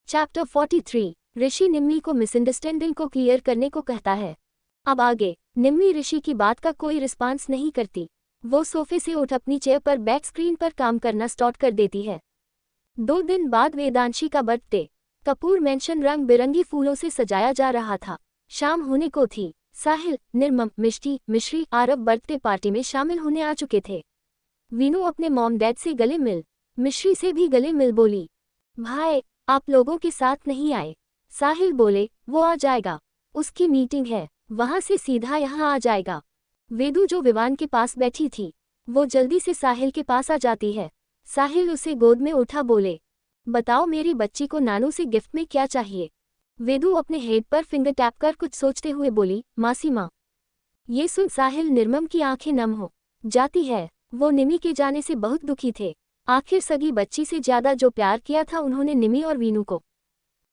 Chapter 43। ऋषि निम्मी को misunderstanding को clear करने को कहता है। अब आगे निम्मी ऋषि की बात का कोई रिस्पांस नहीं करती। वो सोफे से उठ अपनी चेयर पर बैक स्क्रीन पर काम करना स्टार्ट कर देती है। 2 दिन बाद वेदांशी का बर्थडे। कपूर मैंशन रंग बिरंगी फूलों से सजाया जा रहा था। शाम होने को थी। साहिल, निर्मम, मिश्री आरव बर्थडे पार्टी में शामिल होने आ चुके थे। वीनू अपने मॉम डैड से गले मिल, मिश्री से भी गले मिल बोली, भाई आप लोगों के साथ नहीं आए। साहिल बोले, वो आ जाएगा, उसकी मीटिंग है, वहां से सीधा यहाँ आ जाएगा। वेदू जो विवान के पास बैठी थी, वो जल्दी से साहिल के पास आ जाती है। साहिल उसे गोद में उठा बोले, बताओ मेरी बच्ची को नानू से गिफ्ट में क्या चाहिए। वेदू अपने हेड पर फिंगर टैप कर कुछ सोचते हुए बोली, मासी माँ। ये सुन साहिल निर्मम की आंखें नम हो जाती है। वो निमी के जाने से बहुत दुखी थे। आखिर सगी बच्ची से ज्यादा जो प्यार किया था उन्होंने निमी और वीनू को।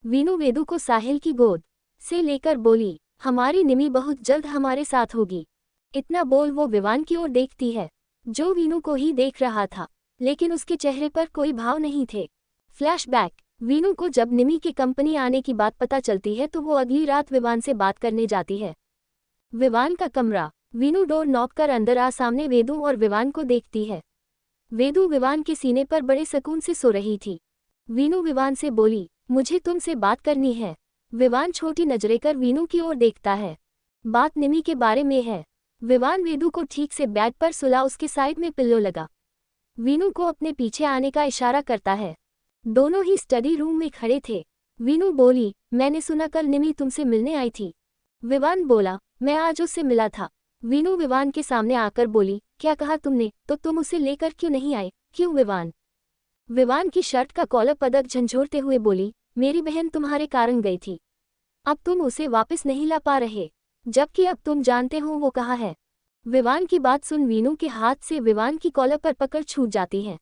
वीनू वेदू को साहिल की गोद से लेकर बोली, हमारी निमी बहुत जल्द हमारे साथ होगी। इतना बोल वो विवान की ओर देखती है, जो वीनू को ही देख रहा था, लेकिन उसके चेहरे पर कोई भाव नहीं थे। फ्लैशबैक। वीनू को जब निमी की कंपनी आने की बात पता चलती है तो वो अगली रात विवान से बात करने जाती है। विवान का कमरा। वीनू डोर नॉक कर अंदर आ सामने वेदू और विवान को देखती है। वेदू विवान के सीने पर बड़े सुकून से सो रही थी। वीनू विवान से बोली, मुझे तुमसे बात करनी है। विवान छोटी नजरें कर वीनू की ओर देखता है। बात निमी के बारे में है। विवान वेदू को ठीक से बेड पर सुला उसके साइड में पिल्लो लगा। वीनू को अपने पीछे आने का इशारा करता है। दोनों ही स्टडी रूम में खड़े थे। वीनू बोली, मैंने सुना कल निमी तुमसे मिलने आई थी। विवान बोला, मैं आज उससे मिला था। वीनू विवान के सामने आकर बोली, क्या कहा तुमने, तो तुम उसे लेकर क्यों नहीं आए, क्यों विवान। विवान की शर्ट का कॉलर पदक झंझोरते हुए बोली, मेरी बहन तुम्हारे कारण गई थी, अब तुम उसे वापस नहीं ला पा रहे, जबकि अब तुम जानते हो वो कहाँ है। विवान की बात सुन वीनू के हाथ से विवान की कॉलर पर पकड़ छूट जाती है।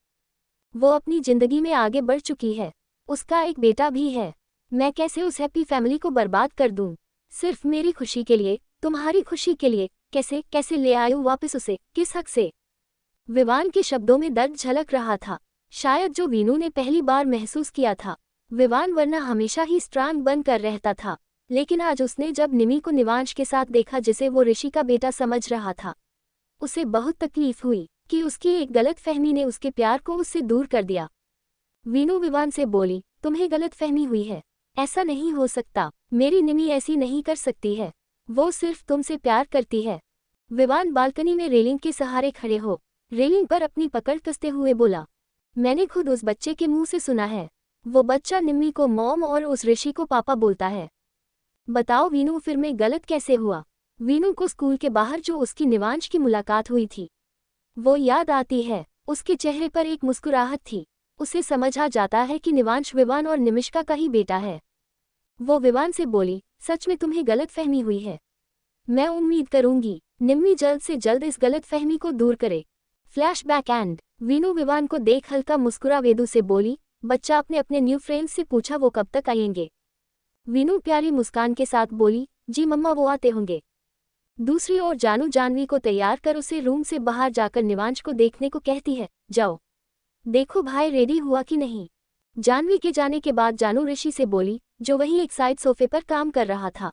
वो अपनी जिंदगी में आगे बढ़ चुकी है, उसका एक बेटा भी है। मैं कैसे उस हैप्पी फैमिली को बर्बाद कर दूं, सिर्फ मेरी खुशी के लिए, तुम्हारी खुशी के लिए। कैसे ले आयूं वापस उसे, किस हक से। विवान के शब्दों में दर्द झलक रहा था, शायद जो वीनू ने पहली बार महसूस किया था। विवान वरना हमेशा ही स्ट्रांग बनकर रहता था, लेकिन आज उसने जब निमी को निवांश के साथ देखा जिसे वो ऋषि का बेटा समझ रहा था, उसे बहुत तकलीफ हुई कि उसकी एक गलत फहमी ने उसके प्यार को उससे दूर कर दिया। वीनू विवान से बोली, तुम्हें गलत फहमी हुई है, ऐसा नहीं हो सकता, मेरी निमी ऐसी नहीं कर सकती है, वो सिर्फ तुमसे प्यार करती है। विवान बालकनी में रेलिंग के सहारे खड़े हो रेलिंग पर अपनी पकड़ कसते हुए बोला, मैंने खुद उस बच्चे के मुंह से सुना है, वो बच्चा निम्मी को मॉम और उस ऋषि को पापा बोलता है। बताओ वीनू, फिर मैं गलत कैसे हुआ। वीनू को स्कूल के बाहर जो उसकी निवांश की मुलाकात हुई थी वो याद आती है। उसके चेहरे पर एक मुस्कुराहट थी। उसे समझ आ जाता है कि निवांश विवान और निमिष्का का ही बेटा है। वो विवान से बोली, सच में तुम्हें गलत फहमी हुई है। मैं उम्मीद करूंगी निम्मी जल्द से जल्द इस गलत फहमी को दूर करे। Flashback and. वीनू विवान को देख हल्का मुस्कुरा वेदू से बोली, बच्चा अपने अपने न्यू फ्रेंड्स से पूछा वो कब तक आएंगे। वीनू प्यारी मुस्कान के साथ बोली, जी मम्मा वो आते होंगे। दूसरी ओर जानू जानवी को तैयार कर उसे रूम से बाहर जाकर निवांश को देखने को कहती है, जाओ देखो भाई रेडी हुआ कि नहीं। जानवी के जाने के बाद जानू ऋषि से बोली, जो वहीं एक साइड सोफे पर काम कर रहा था।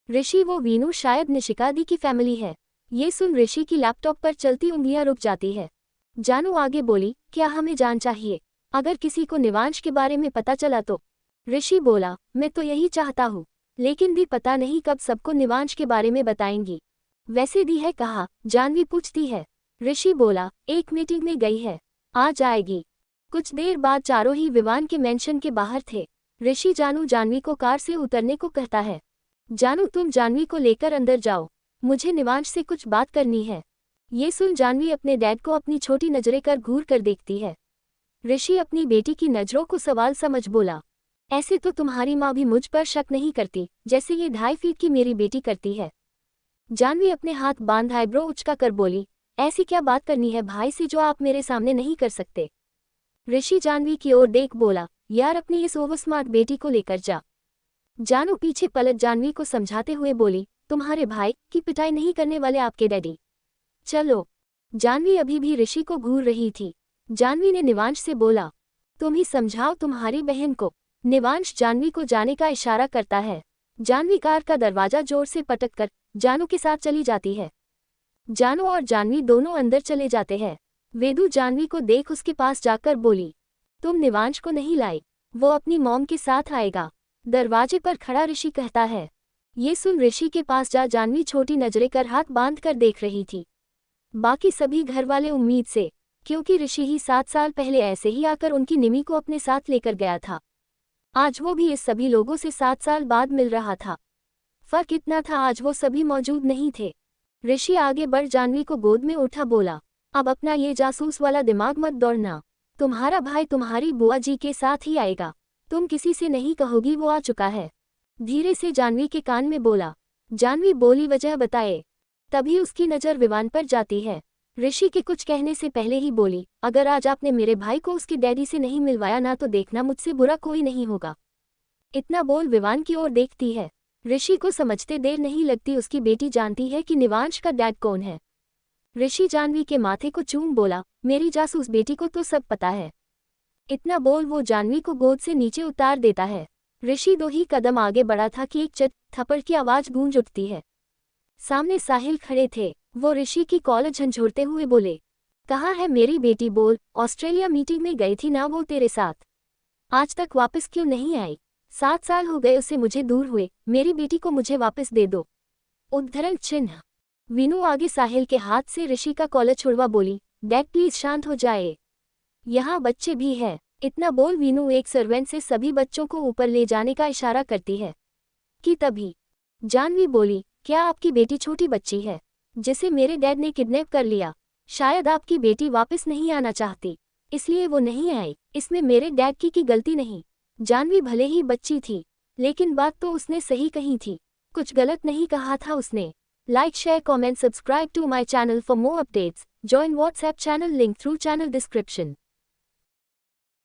ऋषि, वो वीनू शायद निशिका दी की फैमिली है। ये सुन ऋषि की लैपटॉप पर चलती उंगलियां रुक जाती है। जानू आगे बोली, क्या हमें जान चाहिए, अगर किसी को निवांश के बारे में पता चला तो। ऋषि बोला, मैं तो यही चाहता हूँ, लेकिन भी पता नहीं कब सबको निवांश के बारे में बताएंगी। वैसे दी है कहाँ, जानवी पूछती है। ऋषि बोला, एक मीटिंग में गई है, आ जाएगी। कुछ देर बाद चारों ही विवान के मेंशन के बाहर थे। ऋषि जानू जानवी को कार से उतरने को कहता है। जानू, तुम जानवी को लेकर अंदर जाओ, मुझे निवांश से कुछ बात करनी है। ये सुन जानवी अपने डैड को अपनी छोटी नजरें कर घूर कर देखती है। ऋषि अपनी बेटी की नजरों को सवाल समझ बोला, ऐसे तो तुम्हारी माँ भी मुझ पर शक नहीं करती जैसे ये 2.5 फीट की मेरी बेटी करती है। जानवी अपने हाथ बांध आईब्रो उचका कर बोली, ऐसी क्या बात करनी है भाई से जो आप मेरे सामने नहीं कर सकते। ऋषि जानवी की ओर देख बोला, यार अपनी इस ओवर स्मार्ट बेटी को लेकर जा। जानू पीछे पलट जानवी को समझाते हुए बोली, तुम्हारे भाई की पिटाई नहीं करने वाले आपके डैडी, चलो। जानवी अभी भी ऋषि को घूर रही थी। जानवी ने निवांश से बोला, तुम ही समझाओ तुम्हारी बहन को। निवांश जानवी को जाने का इशारा करता है। जानवी कार का दरवाजा जोर से पटककर जानू के साथ चली जाती है। जानू और जानवी दोनों अंदर चले जाते हैं। वेदू जानवी को देख उसके पास जाकर बोली, तुम निवांश को नहीं लाई, वो अपनी मॉम के साथ आएगा। दरवाजे पर खड़ा ऋषि कहता है। ये सुन ऋषि के पास जा जानवी छोटी नजरें कर हाथ बांध कर देख रही थी। बाकी सभी घर वाले उम्मीद से, क्योंकि ऋषि ही 7 साल पहले ऐसे ही आकर उनकी निमी को अपने साथ लेकर गया था। आज वो भी इस सभी लोगों से 7 साल बाद मिल रहा था। फर्क इतना था, आज वो सभी मौजूद नहीं थे। ऋषि आगे बढ़ जानवी को गोद में उठा बोला, अब अपना ये जासूस वाला दिमाग मत दौड़ना। तुम्हारा भाई तुम्हारी बुआ जी के साथ ही आएगा। तुम किसी से नहीं कहोगी वो आ चुका है। धीरे से जानवी के कान में बोला। जानवी बोली वजह बताए। तभी उसकी नज़र विवान पर जाती है। ऋषि के कुछ कहने से पहले ही बोली, अगर आज आपने मेरे भाई को उसके डैडी से नहीं मिलवाया ना तो देखना मुझसे बुरा कोई नहीं होगा। इतना बोल विवान की ओर देखती है। ऋषि को समझते देर नहीं लगती, उसकी बेटी जानती है कि निवांश का डैड कौन है। ऋषि जानवी के माथे को चूम बोला, मेरी जासूस बेटी को तो सब पता है। इतना बोल वो जानवी को गोद से नीचे उतार देता है। ऋषि 2 ही कदम आगे बढ़ा था कि एक चट थप्पड़ की आवाज गूंज उठती है। सामने साहिल खड़े थे। वो ऋषि की कॉलर झंझोड़ते हुए बोले, कहाँ है मेरी बेटी, बोल। ऑस्ट्रेलिया मीटिंग में गई थी ना वो तेरे साथ, आज तक वापस क्यों नहीं आई? 7 साल हो गए उसे मुझे दूर हुए, मेरी बेटी को मुझे वापस दे दो। उद्धरण चिन्ह। वीनू आगे साहिल के हाथ से ऋषि का कॉलर छुड़वा बोली, डैड प्लीज शांत हो जाए, यहाँ बच्चे भी है। इतना बोल वीनू एक सर्वेंट से सभी बच्चों को ऊपर ले जाने का इशारा करती है कि तभी जानवी बोली, क्या आपकी बेटी छोटी बच्ची है जिसे मेरे डैड ने किडनैप कर लिया? शायद आपकी बेटी वापस नहीं आना चाहती, इसलिए वो नहीं आई। इसमें मेरे डैड की गलती नहीं। जानवी भले ही बच्ची थी, लेकिन बात तो उसने सही कही थी, कुछ गलत नहीं कहा था उसने। Like, share, comment, subscribe to my channel for more updates. Join WhatsApp channel link through channel description.